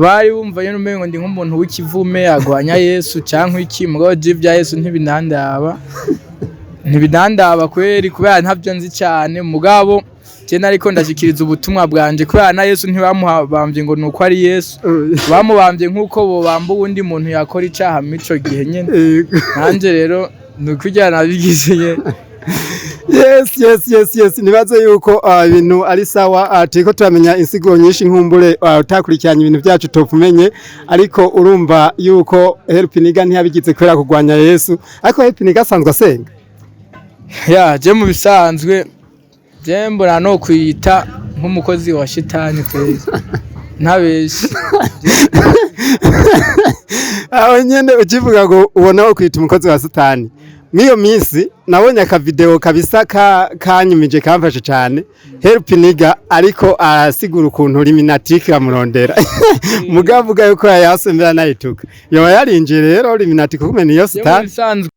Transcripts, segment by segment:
bari bumva nyene umengo ndi nk'umuntu w'ikivume agwanya Yesu canke iki mugabo je vya Yesu ntibinandaba kweri kubera ntavyo nzi cyane mugabo je nariko ndashikiriza ubutumwa bwanje kubera na Yesu ntibamubamvye ngo nuko ari Yesu bamubamvye nkuko bo bamba uwundi muntu yakora icaha mico gihe nyene nanje rero nukujyana nabigize yes nibaze yuko ibintu ari sawa turiko turamenya insiguro nyinshi nkumbure utakurikiranye ibintu byacu topumenye ariko urumva yuko Helpniggv ntiyabigize kwera kugwanya Yesu ariko Helpniggv asanzwe asenga je mu bisanzwe je mbona no kwita nk'umukozi wa shetani kwezi ntabeshi aho nyene ukivuga ngo ubona wo kwita umukozi wa shetani Miyo minsi nabonye aka video kabisa kanyumije kamfashe cyane Helpniggv ariko arasigura ukuntu Illuminati amurondera mugavuga yuko yasembera nayituka yoba yarinje rero Illuminati kumena iyo sitani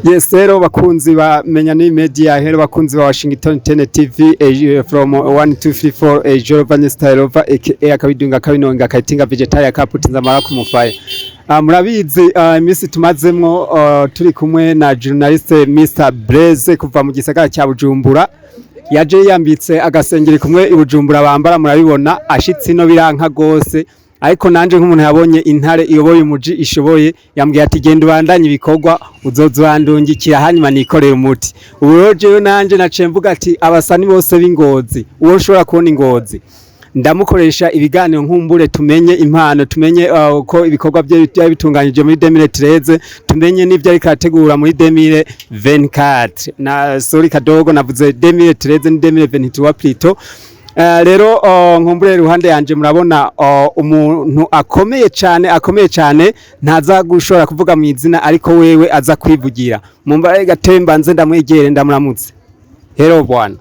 Yes, hello bakunzi ba Menya N'Ibi Média, hello bakunzi ba Washington TV from 1234 Jorovan Style over akabidunga kabinonga kayitinga vegetarian kaputinza mara kumufaya. Murabizi imisi tumazemwo turi kumwe na journalist Mr Blaze kuva mu gisagara cya Bujumbura. Yaje yambitse agasengeri kumwe i Bujumbura bambara murabibona ashitsi no biranka gose. Ariko nanje nk'umuntu yabonye intare iyoboye umuji ishoboye yambwiye ati genda ubandanye ibikorwa uzozwandungikira hanyuma nikorera umuti uroje nanje nacemvuga ati abasani bose b'Ingozi uwo ushobora kubona Ingozi ndamukoresha ibiganiro nkumbure tumenye impano tumenye uko ibikorwa bye bitunganyije muri 2013 tumenye n'ivyo ari kategura muri 2024 na sorry kadogo navuze 2013 ni 2023 plutôt rero nkumbure ruhande yanje murabona umuntu akomeye cyane ntaza gushora kuvuga mu izina ariko wewe aza kwivugira mumbare gatemba nze ndamwegere ndamuramutse hello bwana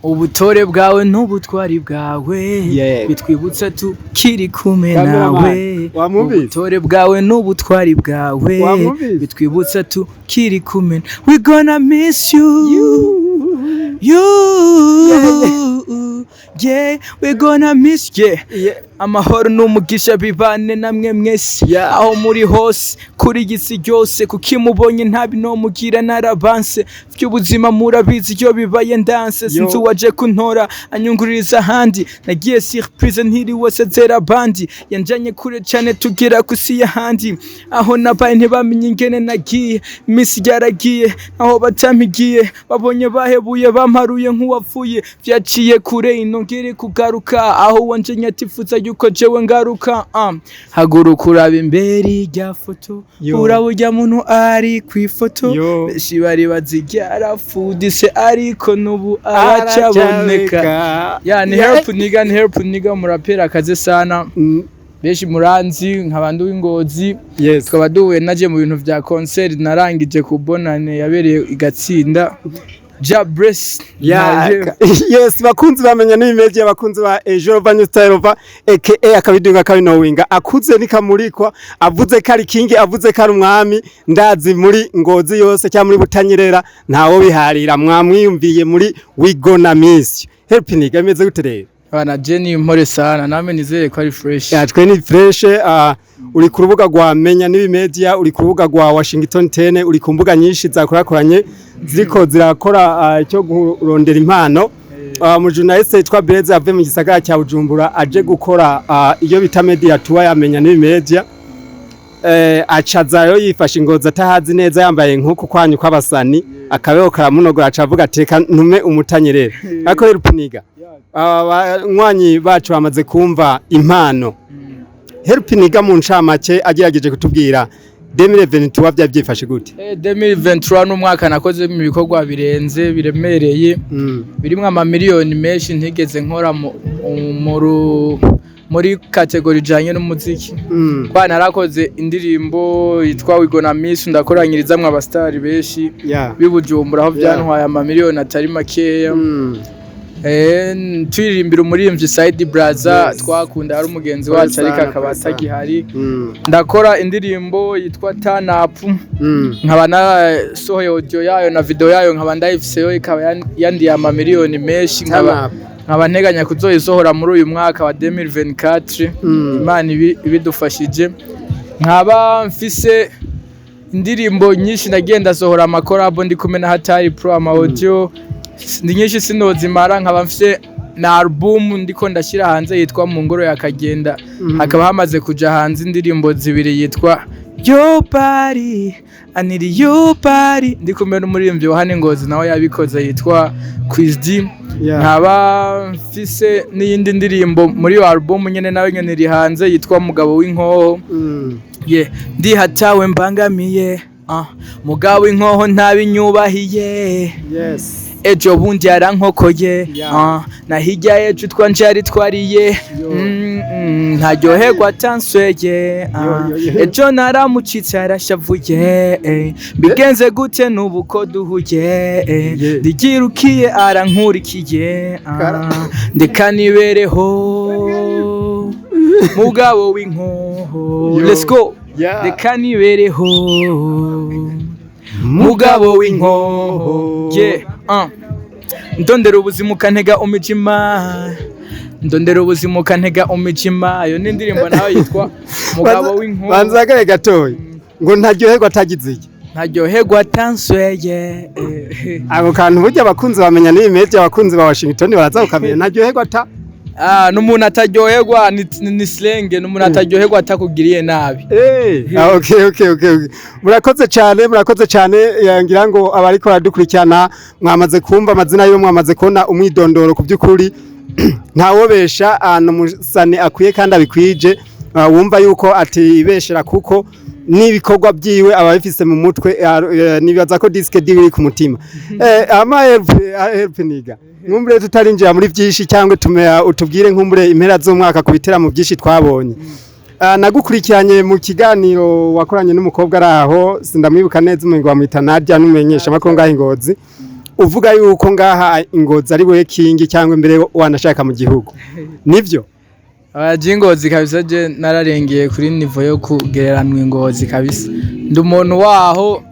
ubutore bwawe n'ubutwari bwawe bitwibutsa tukiri kumwe nawe ubutore bwawe n'ubutwari bwawe bitwibutsa tukiri kumwe we gonna miss you yeah we gonna miss amahoro n'umugisha bibane namwe mwese aho muri hose kuri gisi cyose kukimubonye ntabi no mugira narabanse by'ubuzima murabizi cyo bibaye ndanse sinzi waje kuntora anyunguririza handi nagiye surprise ntiri wose zera bandi yanjanye kure cyane tugira kusiya handi aho nabaye ntibamenye ingene nagiye misi yaragiye aho batamigiye babonye bahebuye bamparuye nk'uwapfuye byaciye kure inongere kugaruka aho wanje nyatifuza yuko jewe ngaruka haguruka urabe imbere rya foto urabujya muntu ari kwifoto beshi bari bazigyarafudise ariko nubu aracaboneka yani Helpniggv murapera akaze sana beshi muranzi nk'abantu w'Ingozi tukaba duhuye naje mu bintu vya concert narangije kubonane yabereye igatsinda Jabress yes bakunzi bamenya n'imedia bakunzi ba Jorovan Style over akabidunga kabinowinga akuze nikamurikwa avuze kari kingi avuze kari umwami ndazi muri Ngozi yose cya muri Butanyerera ntawo biharira mwamwiyumviye muri we gonna miss Helpniggv ameze gute rero bana Jenny mpore sana name nizere ko ari fresh twe ni fresh uri ku rubuga rwa Menya N'Ibi Média uri ku rubuga rwa Washington 10 uri ku mbuga nyinshi zakorakoranye ziko zirakora cyo kurondera impano mu journalist yitwa Blaze ave mu gisagara cya Bujumbura aje gukora iyo bita media tour ya Menya N'Ibi Média acazayo yifashe Ingozi atahazi neza yambaye nkuko kwanyu kw'abasani akabeho karamunogora acavuga teka ntume umutanyerera ariko Helpniggv abanywanyi bacu bamaze kumva impano Helpniggv mu ncamake agerageje kutubwira 2023 byabyifashe gute 2023 n'umwaka nakoze mu bikorwa birenze biremereye birimo amamiliyoni menshi ntigeze nkora muri kategori janye n'umuziki kwa narakoze indirimbo yitwa we gonna miss ndakoranyirizamwe abastari benshi bibujumbura aho byantwaye amamiliyoni atari makeya turirimbira umuririmbyi Side Braza twakunda ari umugenzi wacu ariko akaba atagihari. Ndakora indirimbo yitwa Turn Up, nkaba nasohoye audio yayo na video yayo, nkaba ndayifiseyo ikaba yandiye ama miliyoni menshi, nkaba nteganya kuzoyisohora muri uyu mwaka wa 2024. Imana ibidufashije. Nkaba mfise indirimbo nyinshi nagenda sohora amakorabo ndi kumwe na Hatari Pro ama audio ndi nyinshi sinozimara. Nkaba mfise na album ndiko ndashira hanze yitwa mu ngoro yakagenda, hakaba hamaze kuja hanze indirimbo zibiri yitwa Yo Party Aniri Yo Party ndi kumwe n'umuririmbyi wa hano Ngozi nawe yabikoze yitwa Quizd. Nkaba mfise n'iyindi ndirimbo muri yo album nyene nawe nyene iri hanze yitwa Mugabo w'inkoho. Ndi hatawe mbangamiye mugabo w'inkoho ntabinyubahiye. Ejo bundi yarankokoye na hirya yejo twanjari twariye ntaryoherwa tansweye ejo naramucitse arashavuye bigenze gute nubu ko duhuye ndigirukiye arankurikiye ndeka nibereho mugabo w'inkoho. Let's go. Ndeka nibereho mugabo w'inkoho. Ndondera ubuzima ukantega umijima, ndondera ubuzima ukantega umijima. Iyo ni indirimbo nawe yitwa Mugabo w'inkoho. Banzagaye gatoyi ngo ntaryoherwa atagize iki, ntaryoherwa atansweye. Ako kantu burya abakunzi bamenya n'iyi media, abakunzi ba Washington baraza ukamenya ntaryoherwa ata n'umuntu ataryoherwa ni slang, n'umuntu ataryoherwa atakugiriye nabi. Okay. Murakoze cyane ngira ngo abariko baradukurikirana mwamaze kumva amazina yo, mwamaze kubona umwidondoro ku by'ukuri ntawobesha n'umusani akwiye kandi abikwije. Wumva yuko atibeshera kuko n'ibikorwa byiwe ababifise mu mutwe, nibaza ko disque diwe iri ku mutima. Ama Helpniggv nkumbure tutarinjira muri byinshi cyangwa utubwire nkumbure impera z'umwaka kubitera mu byinshi twabonye. Nagukurikiranye mu kiganiro wakoranye n'umukobwa araho, sindamwibuka neza umengo wamwita Nadia n'umenyesha makuru ngaha Ngozi, uvuga yuko ngaha Ngozi ari we king cyangwa imbere wanashaka mu gihugu. Nivyo Ngozi kabisa, je nararengeye kuri niveau yo kugereranwa Ngozi kabisa. Ndi umuntu waho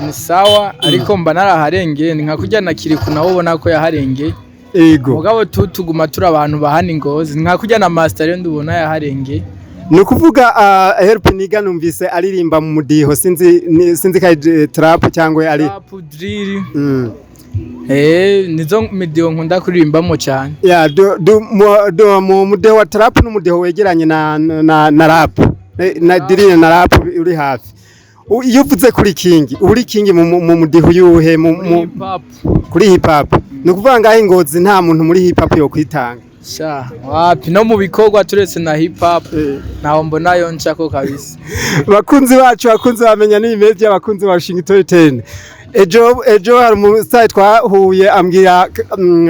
ni sawa ariko mba naraharengeye, ni nka kujya nakiri kunaho ubona ko yaharengeye. Mugabo tuguma turi abantu bahana Ngozi, nka kujya na master yo ndubona yaharengeye. Nukuvuga Helpniggv numvise aririmba mu mudiho, sinzi ka trap cyangwa ari trap drill. Nizo midiho nkunda kuririmbamo cyane. Mu mudiho wa trap n'umudiho wegeranye na rap na drill na rap uri hafi. Iyo uvuze kuri king, uri king mu mudiho yuhe kuri hip hop. Nukuvuga ngaho Ngozi nta muntu muri hip hop yo kwitanga. Wapi no mu bikorwa turetse na hip hop naho mbona yo nshako kabisa. Bakunzi bacu, bakunzi bamenya n'iyi media, bakunzi ba Washington 10. Ejo hari umusitari twahuye ambwira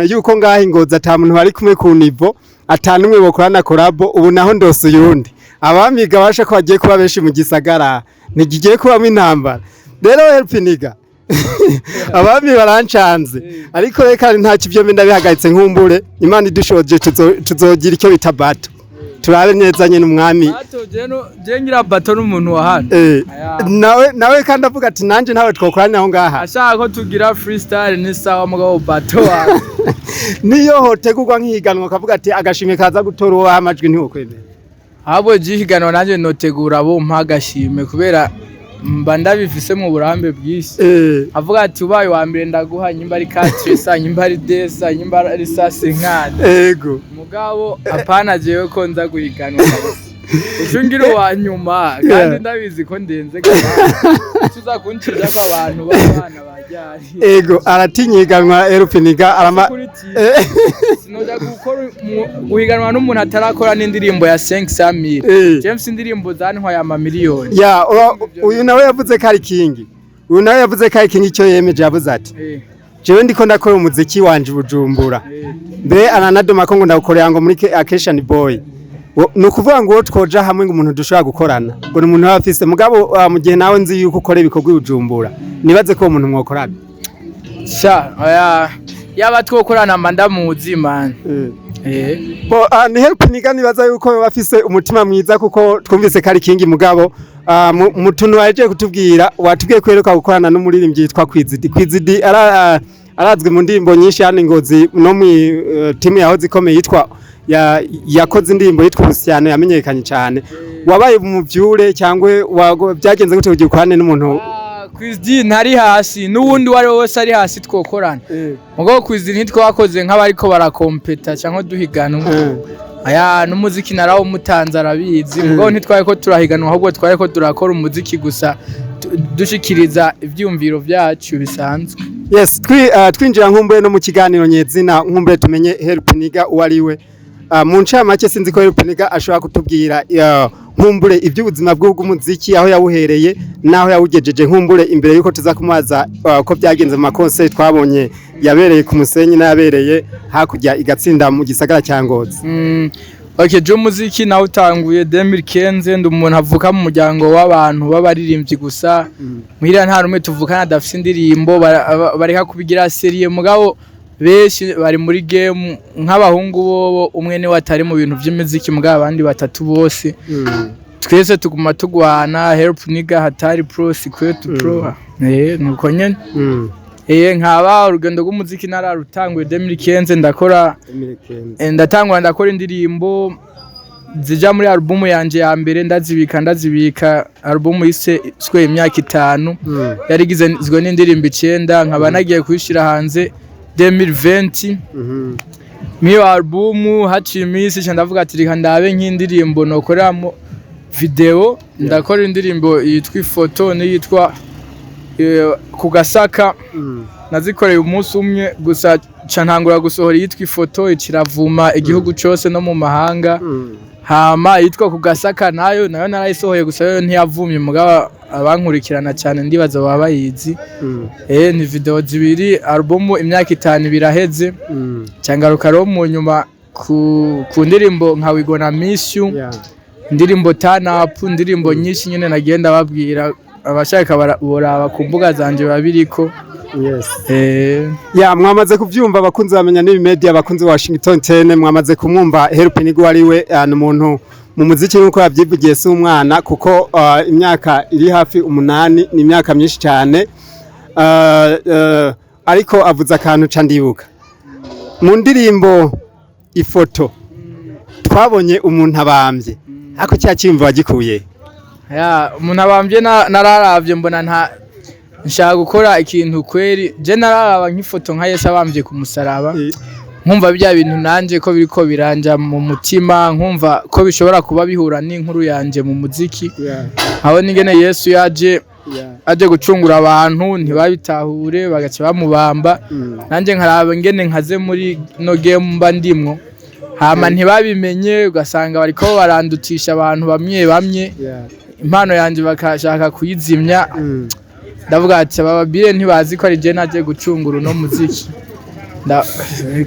yuko ngaho Ngozi ata muntu bari kumwe ku nivo, atanumwe bokorana korabo. Ubu naho ndose yundi abamiga basha ko bagiye kuba benshi mu gisagara, ntigiye kubamo intambara. Rero Helpniggv abami barancanze ariko reka nta kivyo menda bihagaritse nkumbure Imana idushoje tuzogira icyo bita bato, turabe neza nyene umwami bato. Je ngira bato n'umuntu wa hano nawe kandi avuga ati nanje ntawe twokorana aho ngaha, ashaka ko tugira freestyle ni sawa mugabo bato wa niyo hotegurwa nk'ihiganwa kavuga ati agashimwe kaza gutora uwo amajwi ntiwo kwemera. Abo jihiganwa nanje notegura bo mpagashime kubera mba ndabifise mu burambe bw'isi. Avuga ati ubaye wa mbere ndaguha nyimba ari 4 nyimba ari 10 nyimba ari 50. Mugabo apana jewe ko nza guhiganwa kabisa. Ushungiro wa nyuma kandi ndabizi ko ndenze tuza kunshija ko abantu babana bajyari. Aratinyiganwa Helpniggv arama sinoja gukora guhiganwa n'umuntu atarakora n'indirimbo ya 500,000. James indirimbo zantwaye ama miliyoni. Uyu nawe yavuze ko ari king. Uyu nawe yavuze ko ari king, icyo yemeje yavuze ati jewe ndiko ndakora umuziki wanje Bujumbura. Mbe ananadoma ko ngo ndagukorera ngo muri Occasion Boy. Nukuvuga ngo twoja hamwe ngo umuntu dushobora gukorana. Ngo umuntu afise mugabo mu gihe nawe nzi yuko ukora ibikorwa Bujumbura. Nibaze ko umuntu mwokorana. yaba twokorana mandamuzi man. Bo ni Helpniggv nibaza yuko bafise umutima mwiza kuko twumvise kari kingi mugabo mutuntu waje kutubwira watubwiye kweruka gukorana n'umuririmbyi yitwa Kwizidi arazwe mu ndirimbo nyinshi hano Ngozi no mu timu yahoze ikomeye yitwa yakoze indirimbo yitwa Ubusyano yamenyekanye cyane wabaye mu vyure cyangwa byagenze gute ugiye gukorana n'umuntu Kwizidi ntari hasi n'uwundi wari wose ari hasi twokorana mugo Kwizidi ntitwakoze nk'abariko barakompeta cyangwa duhiganwa aya n'umuziki narawo mutanza arabizi mugo ntitwaye ko turahiganwa ahubwo twaye ko turakora umuziki gusa dushikiriza ivyumviro byacu bisanzwe. Yes twinjira nkumbuye no mu kiganiro nyezina nkumbuye tumenye Helpniggv uwariwe mu ncamake sinzi ko Helpniggv ashobora kutubwira nkumbure iby'ubuzima bw'umuziki aho yawuhereye naho yawugejeje nkumbure imbere yuko tuza kumaza ko byagenze mu makonse twabonye yabereye ku Musenyi nayabereye hakujya igatsinda mu gisagara cya Ngozi. Okay, jo muziki nawe utanguye 2015 ndi umuntu avuka mu muryango w'abantu babaririmbyi gusa muhira nta rumwe tuvukana adafite indirimbo bareka kubigira serie mugabo beshi bari muri game nk'abahungu bo umwe ni watari mu bintu by'imiziki mugabo abandi batatu bose twese tuguma tugwana Helpniggv hatari pro secret pro nuko nyene nkaba urugendo rw'umuziki nararutanguye 2015 ndakora indirimbo zija muri album yanje ya mbere ndazibika album yise imyaka 5 yarigizwe n'indirimbo 9 nkaba nagiye kuyishira hanze 2020 miyo album haciye iminsi ndavuga ati reka ndabe nk'indirimbo nokoramo video ndakora indirimbo yitwa ifoto n'iyitwa kugasaka nazikoreye umunsi umwe gusa ntangura gusohora yitwa ifoto ikiravuma igihugu cyose no mu mahanga hama yitwa kugasaka nayo narayisohoye gusa yo ntiyavumye mugabo abankurikirana cyane ndibaza baba bayizi ni video zibiri album imyaka 5 biraheze cyangaruka ro mu nyuma ku ndirimbo nka We Gonna Miss You indirimbo turn up indirimbo nyinshi nyene nagenda babwira abashaka baraba kumbuga zanje babiriko. Mwamaze kuvyumva abakunzi bamenya N'Ibi Media abakunzi wa Washington 10 mwamaze kumwumva Helpniggv uwariwe n'umuntu mu muziki nkuko yavyivugiye si umwana kuko imyaka iri hafi 8 ni imyaka myinshi cyane ariko avuza akantu ca ndibuka mu ndirimbo ifoto twabonye umuntu abamvye ako cya cyimva wagikuye umuntu abamvye nararavye mbona nta nshaka gukora ikintu kweri je nararaba nk'ifoto nka Yesu abamvye ku musaraba nkumva bya bintu nanje ko biriko biranja mu mutima nkumva ko bishobora kuba bihura n'inkuru yanje mu muziki aho ningene Yesu aje gucungura abantu ntibabitahure bagace bamubamba nanje nkaraba ngene nkaze muri no game mba ndimwo hama ntibabimenye ugasanga bariko barandutisha abantu bamwe impano yanje bakashaka kuyizimya ndavuga ati ababire ntibazi ko ari je naje gucungura no muziki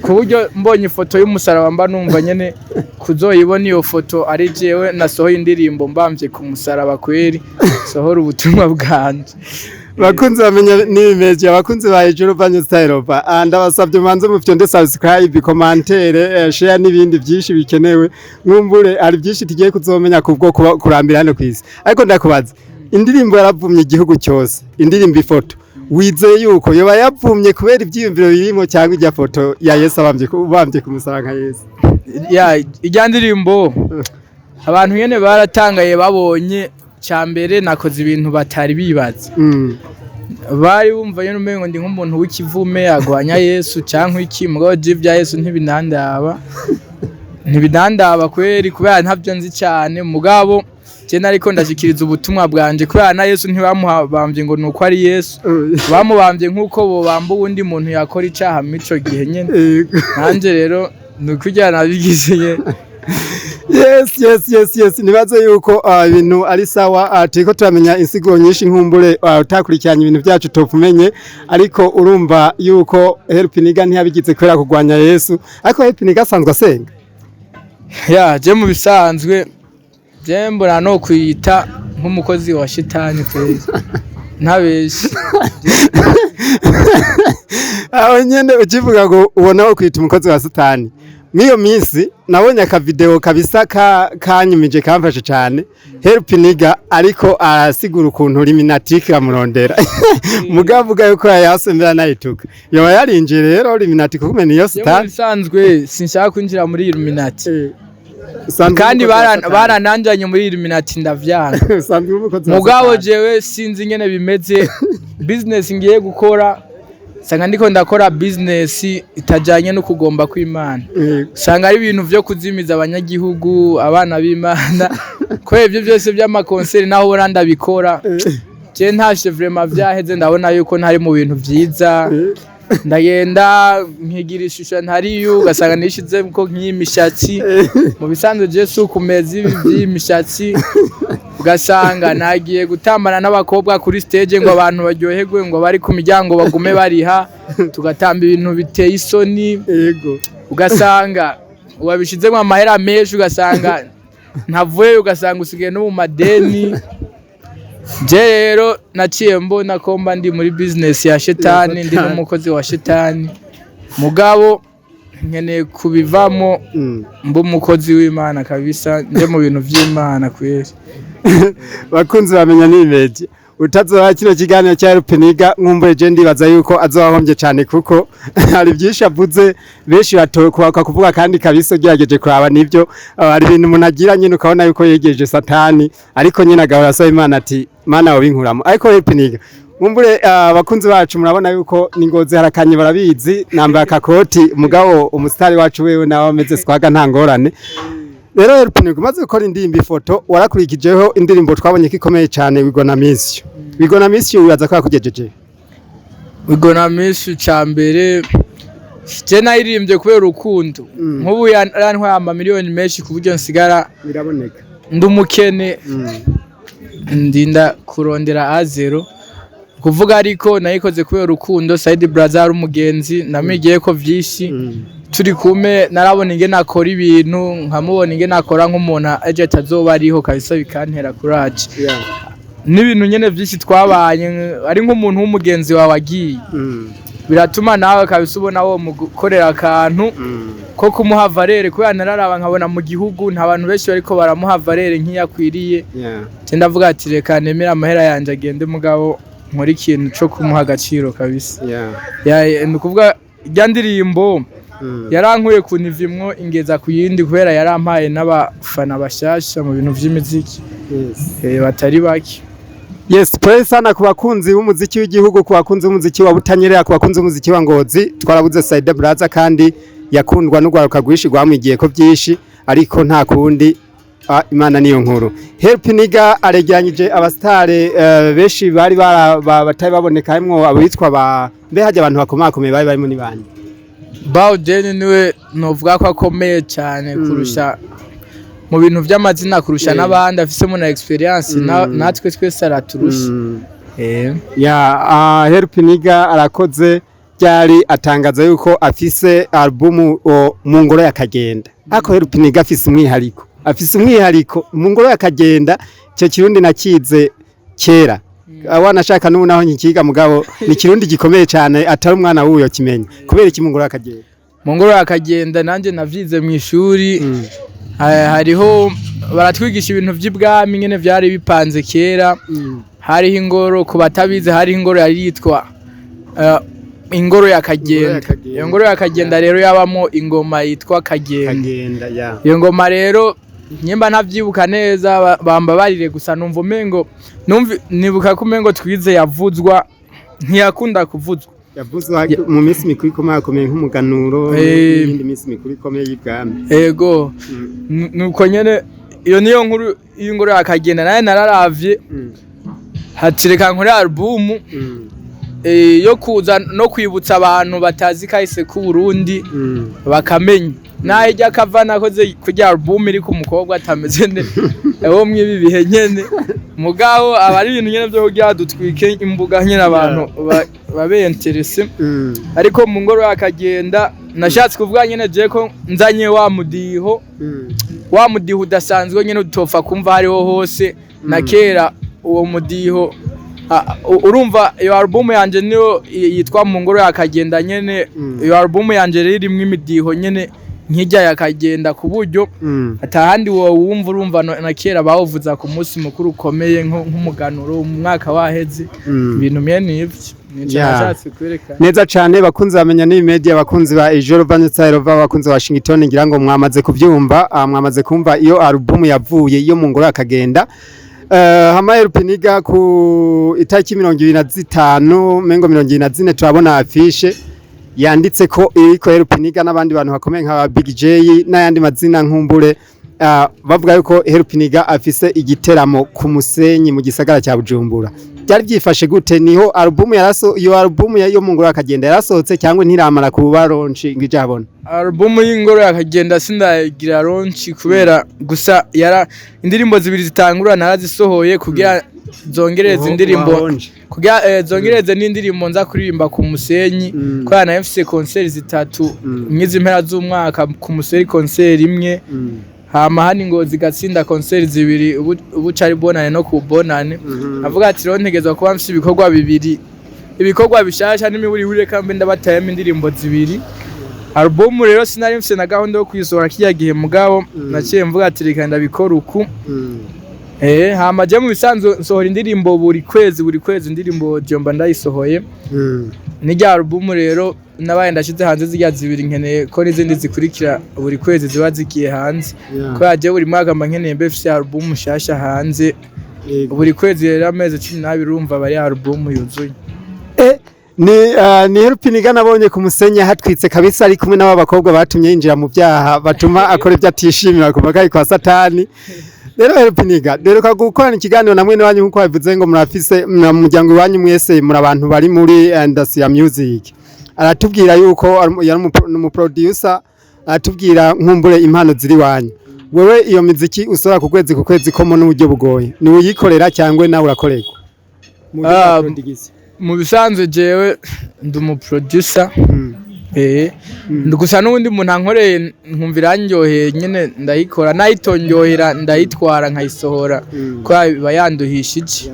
ku buryo mbonye ifoto y'umusaraba mba numva nyene kuzoyibona iyo foto ari jewe nasohoye indirimbo mbamvye ku musaraba kweri sohora ubutumwa bwanje. Bakunzi bamenya N'Ibi Media bakunzi ba Yezu style ndabasabye manze mu fyonde subscribe commentaire share n'ibindi byinshi bikenewe nkumbure ari byinshi tigiye kuzomenya kubwo kurambira hano kwisi ariko ndakubaza indirimbo yaravumye igihugu cyose indirimbo ifoto wizeye yuko yoba yavumye kubera ibyiyumviro birimo cyangwa ijya foto ya Yesu abamvye ku musaraba nka Yesu ijya ndirimbo abantu nyene baratangaye babonye cyambere nakoze ibintu batari bibaza bari bumva nyene umengo ndi nk'umuntu w'ikivume agwanya Yesu cyangwa iki mugabo bya Yesu ntibidandaba kweri kubera ntavyo nzi cyane mugabo je nariko ndashikiriza ubutumwa bwanje kubera na Yesu ntibamubamvye ngo nuko ari Yesu bamubamvye nkuko bo bamba undi muntu yakora icaha mico gihe nyene nanje rero nukujyana bigize Yes nibaze yuko ibintu ari sawa turiko turamenya insigo nyinshi nkumbure utakurikiranye ibintu byacu tofumenye ariko urumva yuko Helpniggv ntiyabigize kwera kugwanya Yesu ariko Helpniggv asanzwe asenga je mu bisanzwe je mbona no kwita nk'umukozi wa shetani kwezi ntabeshi aho nyene ukivuga ngo ubona wo kwita umukozi wa satani mwiyo minsi nabonye aka video kabisa kanyumije kamfashe cyane Helpniggv ariko arasigura ukuntu Illuminati amurondera mugavuga yuko yasembera nayituka yoba yarinjiye rero Illuminati kumenya iyo satani bisanzwe sinshaka kwinjira muri Illuminati kandi barananjanye muri Illuminati ndavyanga mugabo jewe sinzi ingene bimeze business ngiye gukora sanga ndiko ndakora business itajanye no kugomba kw'Imana sanga ari ibintu vyo kuzimiza abanyagihugu abana b'Imana ko ivyo byose by'amakonseri naho uranda bikora je ntashe vraiment vyaheze ndabona yuko ntari mu bintu vyiza ndagenda nkigira ishusho ntariyo ugasanga nishize ko nk'imishatsi mu bisanzwe je sukumeza iby'imishatsi ugasanga nagiye gutambana n'abakobwa kuri stage ngo abantu baryoherwe ngo bari ku miryango bagume bariha tugatamba ibintu biteye isoni yego ugasanga wabishizemo amahera menshi ugasanga ntavuye ugasanga usigaye no mu madeni je rero naciye mbona ko mba ndi muri business ya shetani ndi n'umukozi wa shetani mugabo nkeneye kubivamo mbo umukozi w'Imana kabisa nje mu bintu vy'Imana kweri bakunzi bamenya N'Ibi utazoha kino kiganiro cya Helpniggv nkumbuye je ndibaza yuko azobahombye cyane kuko hari byinshi avuze benshi batoka kuvuga kandi kabisa gerageje kuraba nivyo ari ibintu umuntu agira nyine ukabona yuko yegeje satani ariko nyine agahora asaba Imana ati Mana wabinkuramo ariko Helpniggv nkumbure abakunzi bacu murabona yuko ningoze harakanye barabizi namba akakoti mugabo umusitari wacu wewe nawe ameze swaga ntangorane rero Helpniggv maze gukora indimbi foto warakurikijeho indirimbo twabonye kikomeye cyane wigona misi uraza kwa kugejeje wigona misi cyambere je nayirimbye kubera urukundo nk'ubu yarantwaye amamiliyoni menshi ku buryo nsigara biraboneka ndumukene ndinda kurondera azero kuvuga ariko nayikoze kubera urukundo side brother umugenzi namigiye ko vyishi turi kume narabona ingene nakora ibintu nkamubona ingene nakora nk'umuntu aje atazoba ariho kabisa bikantera courage n'ibintu nyene vyishi twabanye ari nk'umuntu w'umugenzi wawe agiye biratuma nawe kabisa ubona wo mugukorera akantu ko kumuha valere kubera nararaba nkabona mu gihugu nta bantu benshi bariko baramuha valere nk'iyakwiriye ndavuga ati reka nemera amahera yanje agende mugabo muri kintu cyo kumuha agaciro kabisa nukuvuga irya ndirimbo yarankuye kunivimwo ingeza ku yindi kubera yarampaye n'abafana bashasha mu bintu vy'imiziki batari baki pray sana ku bakunzi b'umuziki w'igihugu ku bakunzi b'umuziki wa Butanyerera ku bakunzi b'umuziki wa Ngozi twarabuze Side Brother kandi yakundwa n'ugwaruka gwishi gwamwigiye ko byinshi ariko nta kundi Imana niyo nkuru Helpniggv aregeranyije abastare benshi bari batari baboneka harimwo abitwa mbe haje abantu bakomakomeye bari barimo nibandi Bawden niwe novuga ko akomeye cyane kurusha mu bintu by'amazina kurusha n'abandi afisemo na experience natwe twese araturusha Helpniggv arakoze byari atangaza yuko afise album mu ngoro yakagenda ako Helpniggv afise umwihariko mu ngoro yakagenda cyo kirundi nakize kera abana shaka n'ubu naho nkikiga mugabo ni kirundi gikomeye cyane atari umwana wuyo kimenya kubera iki mu ngoro yakagenda nanje navyize mu ishuri hariho baratwigisha ibintu by'ibwami nyene byari bipanze kera hariho ingoro ku batabize hariho ingoro yari yitwa ingoro yakagenda iyo ngoro yakagenda rero yabamo ingoma yitwa kagenda iyo ngoma rero nyimba ntavyibuka neza bamba barire gusa numva umengo nibuka ko umengo twize yavuzwa ntiyakunda kuvuzwa yavuzwa mu minsi mikuru ikomeye nk'umuganuro n'indi minsi mikuru ikomeye y'ibwami yego nuko nyene iyo niyo nkuru y'ingoro yakagenda naye nararavye hatireka nkore album yo kuza no kwibutsa abantu batazi kahise ku Burundi bakamenya nahe jya kavana koze kujya album iri ku mukobwa atameze ne ewo mwibi bihe nyene mugabo abari ibintu nyene byo kujya dutwike imbuga nyene abantu babe interesse ariko mu ngoro yakagenda nashatse kuvuga nyene je ko nzanye wa mudiho udasanzwe nyene utopfa kumva hariho hose na kera uwo mudiho urumva iyo album yanje niyo yitwa mu ngoro yakagenda nyene iyo album yanje irimwe imidiho nyene nkijya yakagenda ku buryo atahandi wo wumva urumva na kera bavuza ku munsi mukuru ukomeye nk'umuganuro mu mwaka waheze ibintu n'ivyo Nicashatse kwerekana neza cyane bakunzi bamenya N'Ibi Media bakunzi ba Ejoro Style bakunzi wa Washington ngira ngo mwamaze kuvyumva mwamaze kumva iyo album yavuye iyo mu ngoro yakagenda hama Helpniggv ku itariki 25 mengo 24 turabona afishe yanditse ko iriko Helpniggv n'abandi bantu bakomeye nka Big J n'ayandi mazina nkumbure bavuga yuko Helpniggv afise igiteramo ku Musenyi mu gisagara cya Bujumbura byari byifashe gute niho album iyo album yo mu ngoro yakagenda yarasohotse cyangwa ntiramara kuba launch ngijabona album y'ingoro yakagenda sindagira launch kubera gusa yara indirimbo zibiri zitangura narazisohoye kugira zongereze indirimbo kugira zongereze n'indirimbo nza kuririmba ku Musenyi kwa na FC concert zitatu mwizi mpera z'umwaka ku Musenyi concert imwe hama hani ngo zigatsinda concert zibiri ubu cari bonane no kubonane avuga ati rontegezwa kuba mfite ibikorwa bibiri ibikorwa bishasha n'imiburi kambe ndabatayemo indirimbo zibiri album rero sinari mfite na gahunda yo kwisohora kiya gihe mugabo naciye mvuga ati reka ndabikora uku hama je mu bisanzwe nsohora indirimbo buri kwezi indirimbo jomba ndayisohoye n'ijya album rero nabaye ndashize hanze zijya zibiri nkeneye ko n'izindi zikurikira buri kwezi ziba zigiye hanze ko yaje buri mwaka nkeneye mbefise album shasha hanze buri kwezi rero amezi 12 urumva bari album yuzuye ni Helpniggv nabonye ku Musenyi hatwitse kabisa ari kumwe n'aba bakobwa batumye yinjira mu byaha batuma akora ibyo atishimira kuva kai kwa satani rero Helpniggv deruka gukorana ikiganiro namwe n'abanyu nkuko bavuze ngo murafise mu muryango wanyu mwese muri abantu bari muri industry ya music aratubwira yuko yari umuproducer aratubwira nkumbure impano ziri wanyu wewe iyo muziki usora ku kwezi ko mu n'uburyo bugoye ni uyikorera cyangwa nawe urakorerwa mu bisanzwe jewe ndi umuproducer gusa n'ubundi muntu ankoreye nkumvira njyoheye nyene ndayikora nayitonyohera ndayitwara nkayisohora kwa bayanduhishije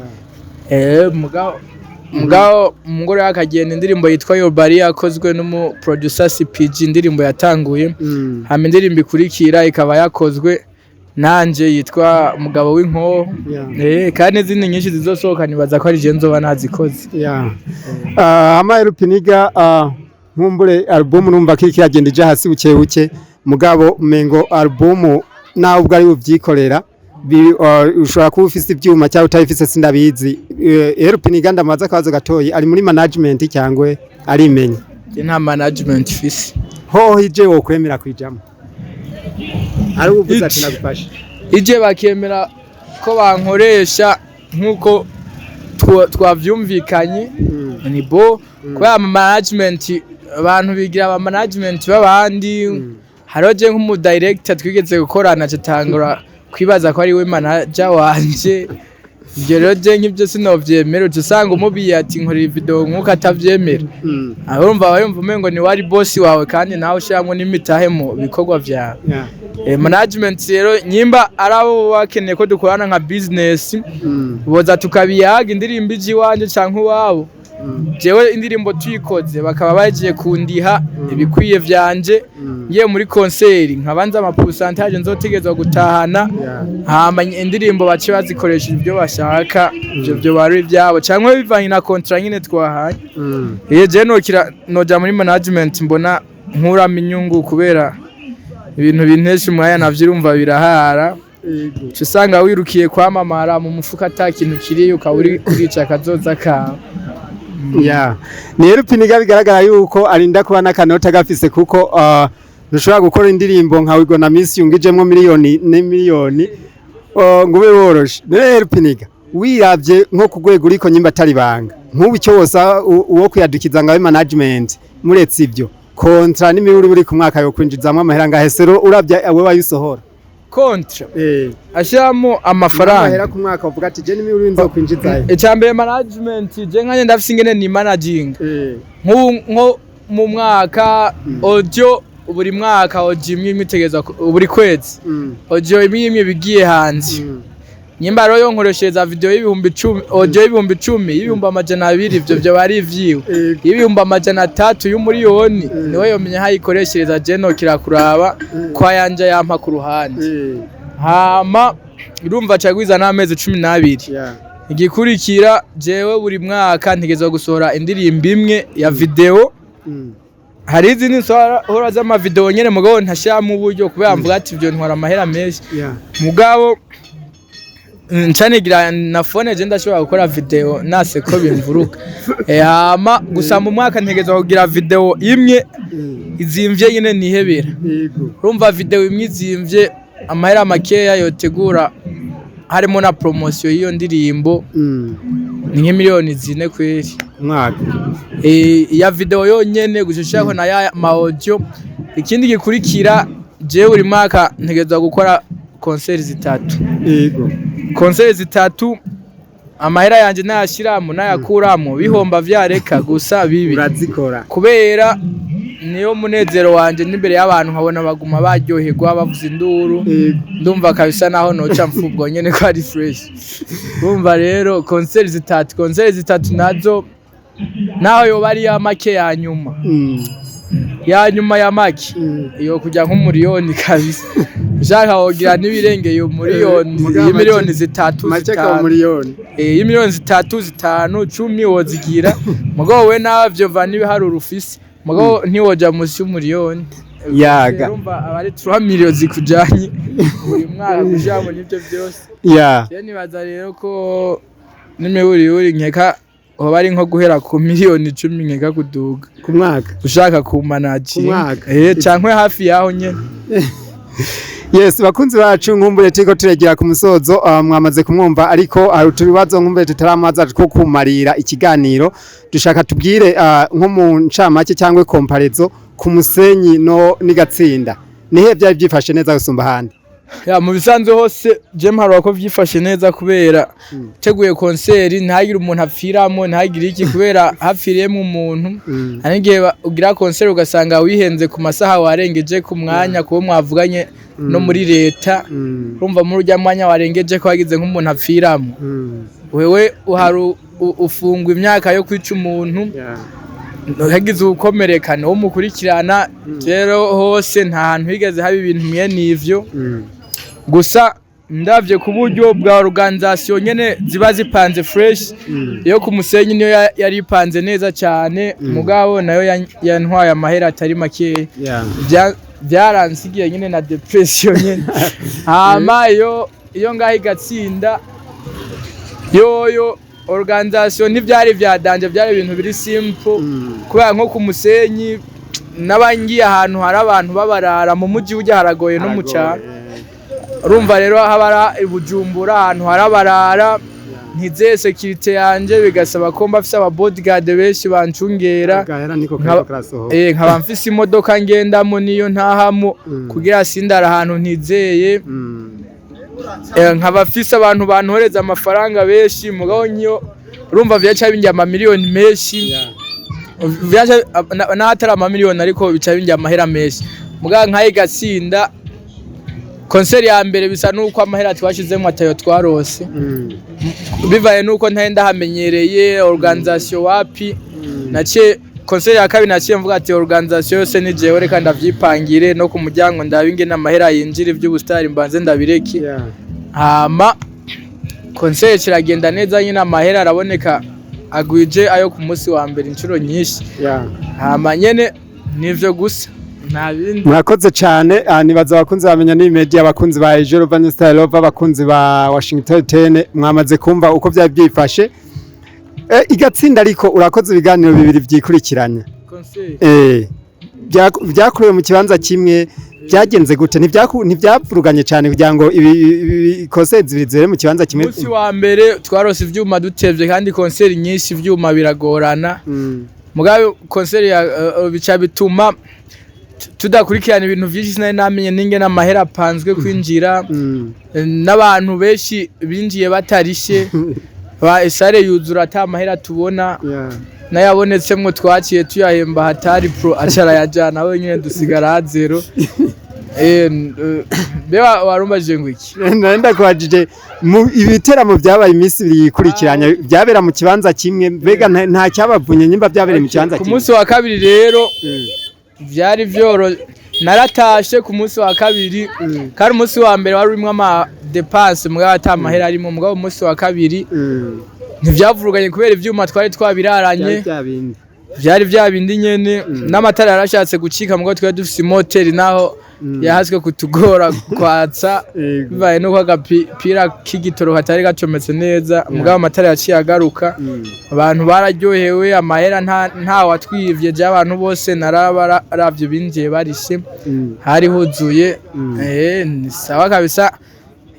mugabo mungoro yakagenda indirimbo yitwa Uwuri yakozwe n'umu producer CPG indirimbo yatanguye hama indirimbo ikurikira ikaba yakozwe nanje yitwa mugabo w'inko kandi izindi nyinshi zizosohoka nibaza ko ari je nzoba nazikoze hama Helpniggv nkumbure album numva ko ikagenda ija hasi buke mugabo mengo album nawe ubwo ari ubyikorera ushobora kuba ufise ibyuma cyangwa utayifise sindabizi Helpniggv ndamaza kazo gatoyi ari muri management cyangwa ari Menya nta management fisi ho hije wo kwemera kwijamo ari uvuze ati nagufasha ije bakemera ko bankoresha nkuko twavyumvikanye ni bo kwa management abantu bigira aba management babandi haroje nk'umu director twigeze gukorana cyatangura kwibaza ko ari we manager wanje ibyo rero je nk'ibyo sinovyemera usanga umubiye ati nkorera video nkuko atavyemera urumva bayumva umengo ni wari boss wawe kandi nawe ushamwe n'imitahe mu bikorwa vyawe management rero nyimba arabo bakeneye ko dukorana nka business boza tukabiyaga indirimbo iji wanje canke wabo jewe indirimbo tuyikoze bakaba bagiye kundiha ibikwiye vyanje ngiye muri concert nkabanza ama pourcentage nzotegezwa gutahana hama indirimbo bace bazikoresha ibyo bashaka byo bari byabo canke bivanye na contract nyine twahanye je noja muri management mbona nkuramo inyungu kubera ibintu bintesha umwanya navyo urumva birahara usanga wirukiye kwamamara mu mufuka atakintu kiri ukaburi kurica kazoza kawe ni Helpniggv bigaragara yuko arinda kuba n'akanota gafise kuko ntushobora gukora indirimbo nka wigona miss yungijemo miliyoni ngube woroshe Helpniggv wiravye nko kugwego uriko nyimba atari banga nk'ubu cyo wosa uwo kuyadukiza ngabe management muretse ibyo kontra n'imiburi buri ku mwaka yo kwinjizamwe amahera ngahesero uravye we wayisohora kontra ashiramo amafaranga ahera ku mwaka uvuga ati je n'imiburi nzo kwinjizayo icambere management je nkanye ndafise ingene ni managing nko mu mwaka audio buri mwaka audio imwe imitegezwa buri kwezi audio imwe bigiye hanze nyimba rero nkoreshereza video y'ibihumbi 10 audio y'ibihumbi 10 y'ibihumbi 200 ivyo bari ivyiwe y'ibihumbi 300 y'umuriyoni niwe yomenya hayikoreshereza jeno kirakuraba kwa yanje yampa ku ruhande hama urumva cagwiza n'amezi 12 igikurikira jewe buri mwaka ntegezwa gusohora indirimbo imwe ya video hari izindi nsora z'ama video nyene mugabo ntashiramo uburyo kubera mvuga ati ivyo ntwara amahera menshi mugabo ncanigira na phone je ndashobora gukora video nase ko bimvuruka hama gusa mu mwaka ntegezwa kugira video imwe izimvye nyene nihebera urumva video imwe izimvye amahera makeya yotegura harimo na promotion y'iyo ndirimbo ni nk'imiliyoni 4 kweri mwaka ya video yonyene gushishako na ya audio ikindi gikurikira je buri mwaka ntegezwa gukora concerts 3 yego concerts 3 amahera yanje nayashiramo nayakuramo bihomba vyareka gusa bibi urazikora kubera niyo munezero wanje n'imbere y'abantu nkabona baguma baryoherwa bavuza induru ndumva kabisa naho noca mfubwo nyene ko ari fresh urumva rero concerts 3 nazo naho yo bari ya make ya nyuma ya make iyo kujya nk'umuriyoni kabisa ushaka wogira n'ibirengeye umuriyoni y'imiliyoni 3 maceka umuriyoni y'imiliyoni 3 5 10 wozigira mugabo we navyo vani biharura ufise mugabo ntiwoja musi y'umuriyoni yaga urumva abari 3 miliyoni zikujanye buri mwaka kujamo nivyo byose nibaza rero ko n'imiburi nkeka hoba ari nko guhera ku miliyoni 10 nkeka kuduga ku mwaka ushaka ku manager cankwe hafi yaho nyene Yes, bakunzi bacu nkumbure tiko turegera ku musozo mwamaze kumwumva ariko hari utubibazo nkumbure tutaramaza ko kumarira ikiganiro dushaka tubwire nko mu ncamake cyangwa comparezo ku musenyi no nigatsinda nihe byari byifashe neza gusumba handi ya mu bisanzwe hose je mparo ko vyifashe neza kubera teguye concert ntagira umuntu apfiramo ntagira iki kubera hapfiriyemo umuntu anigiye ugira concert ugasanga wihenze ku masaha warengeje ku mwanya kubo mwavuganye no muri leta urumva muri urya mwanya warengeje ko wagize nk'umuntu apfiramo wewe uharu ufungwa imyaka yo kwica umuntu hagize ukomerekana wo mukurikirana rero hose nta hantu higeze haba ibintu mye nivyo gusa ndavye ku buryo bwa organisation nyene ziba zipanze fresh yo ku musenyi niyo yari ipanze neza cyane mugabo nayo yantwaye amahera atari make byaransigiye nyene na depression nyene hama iyo ngaha igatsinda yoyo organisation ntivyari vyadanje byari ibintu biri simple kubera nko ku musenyi nabangiye ahantu hari abantu babarara mu muji ujya haragoye no mu cyaro urumva rero habara ibujumbura ahantu harabarara ntize security yanje bigasaba ko mbafise aba bodyguard benshi bancungera nkaba mfise imodoka ngendamo niyo ntahamo kugira sindara ahantu ntizeye nkaba mfise abantu bantoreza amafaranga benshi mugabo nyo urumva vyaca binjya ama miliyoni menshi vyaca nahatara ama miliyoni ariko bica binjya amahera menshi mugabo nkaye gatsinda concert ya mbere bisa nuko amahera twashizemo atayo twarose bivaye nuko ntenda hamenyereye organisation wapi nace concert ya kabiri naciye mvuga ati organisation yose ni jewe reka ndavyipangire no ku muryango ndabinge n'amahera yinjira ivy'ubustari mbanze ndabireke hama concert kiragenda neza nyine amahera araboneka agwije ayo ku munsi wa mbere incuro nyinshi hama nyene nivyo gusa murakoze cyane nibaza abakunzi bamenya N'Ibi Média abakunzi ba Ejoro Style Love abakunzi ba Washington 10 mwamaze kumva uko byari byifashe igatsinda ariko urakoze ibiganiro bibiri vyikurikiranye byakorewe mu kibanza kimwe byagenze gute ntibyavuruganye cyane kugira ngo ibi concert zibizere mu kibanza kimwe umunsi wa mbere twarose ivyuma dutevye kandi concert nyinshi ivyuma biragorana mugabe concert bica bituma tudakurikirana ibintu vyinshi sinari namenye ninge n'amahera apanzwe kwinjira n'abantu benshi binjiye batarishe ba esare yuzura ata mahera tubona nayabonetsemwo twaciye tuyahemba hatari pro acara yajana we nyine dusigara zero Beba warumbaje ngo iki nenda kwajije mu ibiteramo byabaye iminsi yikurikiranya byabera mu kibanza kimwe mbega nta cyabavunye nyimba byabereye mu kibanza kimwe ku munsi wa kabiri rero byari vyoro naratashe ku munsi wa kabiri kandi umunsi wa mbere wari urimo ama dépenses mugabo atamahera arimo mugabo umunsi wa kabiri ntivyavuruganye kubera ivyuma twari twabiraranye byari byabindi nyene n'amatara yarashatse gucika mugabo twari dufise moteri naho yahaswe kutugora kwatsa bivaye no kwagapira k'igitoro hatari gacometse neza mugabo amatara yaciye agaruka abantu bararyohewe amahera nta watwivye je abantu bose narabaravye binjiye barishe hari huzuye ni sawa kabisa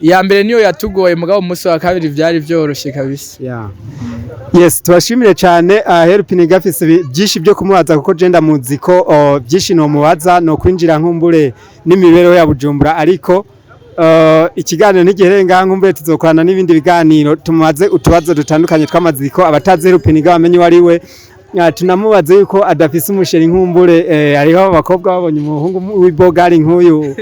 ya mbere niyo yatugoye mugabo umunsi wa kabiri byari byoroshe kabisa yes tubashimire cyane Helpniggv afise byinshi byo kumubaza kuko je ndamuzi ko byinshi no mubaza no kwinjira nkumbure n'imibereho ya Bujumbura ariko ikiganiro n'igiherenga nkumbure tuzokorana n'ibindi biganiro tumaze utubazo dutandukanye tw'amaziko abatazi Helpniggv bamenye wariwe tunamubaze yuko adafise umusheri nkumbure hariho abakobwa babonye umuhungu w'ibogari nk'uyu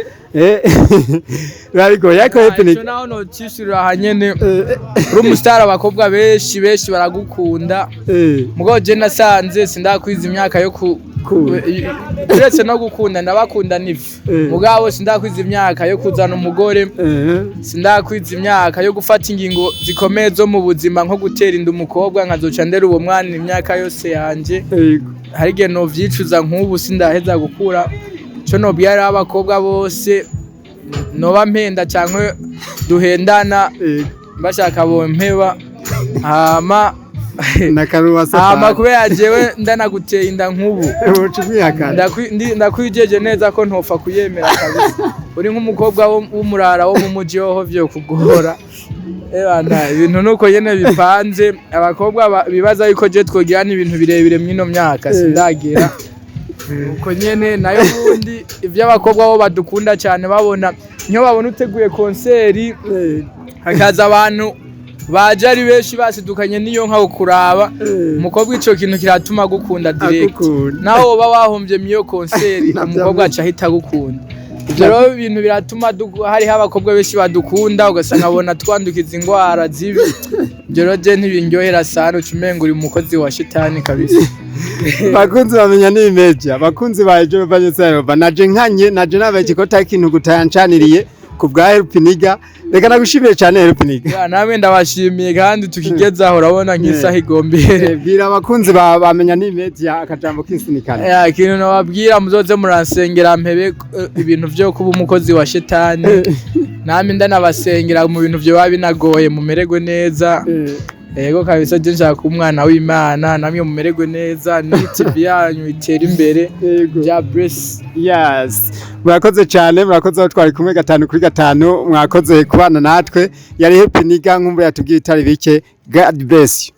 Rariko yako Helpniggv cyo naho no cishurira hanyene rumustar abakobwa benshi baragukunda mugo je nasanze sindakwiza imyaka yo uretse no gukunda ndabakunda nivi mugabo sindakwiza imyaka yo kuzana umugore sindakwiza imyaka yo gufata ingingo zikomeye zo mu buzima nko gutera inda umukobwa nkazoca ndera uwo mwana imyaka yose yanje harige no vyicuza nk'ubu sindaheza gukura cyo no byara abakobwa bose noba mpenda cyangwa duhendana bashaka bompeba hama kubera jewe ndanaguteye inda nk'ubu ndakwijeje neza ko ntofa kuyemera kabisa uri nk'umukobwa w'umurara wo mu muji ho vyo kugora ibintu nuko yene bipanze abakobwa bibaza yuko je twogirana ibintu birebire mwino myaka sindagera uko nyene nayo bundi ivyo abakobwa bo badukunda cyane babona nyo babona uteguye konseri hakaza abantu baje ari benshi basidukanye niyo nka kuraba umukobwa ico kintu kiratuma gukunda direct naho woba wahombye miyo konseri umukobwa aca hita gukunda rero ibintu biratuma hari abakobwa benshi badukunda ugasanga abona twandukiza ingwara zibi rero je ntibindyohera sana ucumenga uri umukozi wa shetani kabisa bakunzi bamenya N'Ibi Média bakunzi ba ajejwe naje nkanye naje nabaye ko takintu gutayancaniriye ku bwa Helpniggv reka nagushimiye cyane Helpniggv namwe ndabashimiye kandi tukigezaho urabona nk'isaha igombere bwira abakunzi bamenya N'Ibi Média akajambo kinsinikana ikintu nababwira muzoze muransengera mpebe ibintu byo kuba umukozi wa shetani namwe ndanabasengera mu bintu byo babinagoye mumererwe neza Ego kabisa je nshaka umwana w'Imana namwe mumererwe neza n'TV yanyu itera imbere ya bless yes murakoze cyane murakoze aho twari kumwe 5 kuri 5 mwakoze kubana natwe yari Helpniggv nkumbu yatubwiye itari bike God bless you